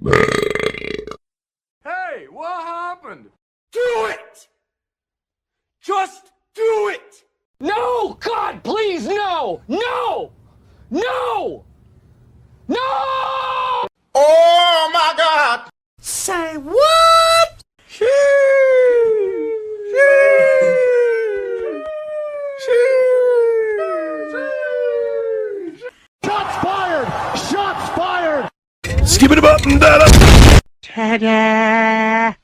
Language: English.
Hey, what happened? Do it! Just do it! No! God, please, no! No! No! No! Oh my God! Say what? Shots fired! Shots fired! SKIBIDI, DADA! Ta-da!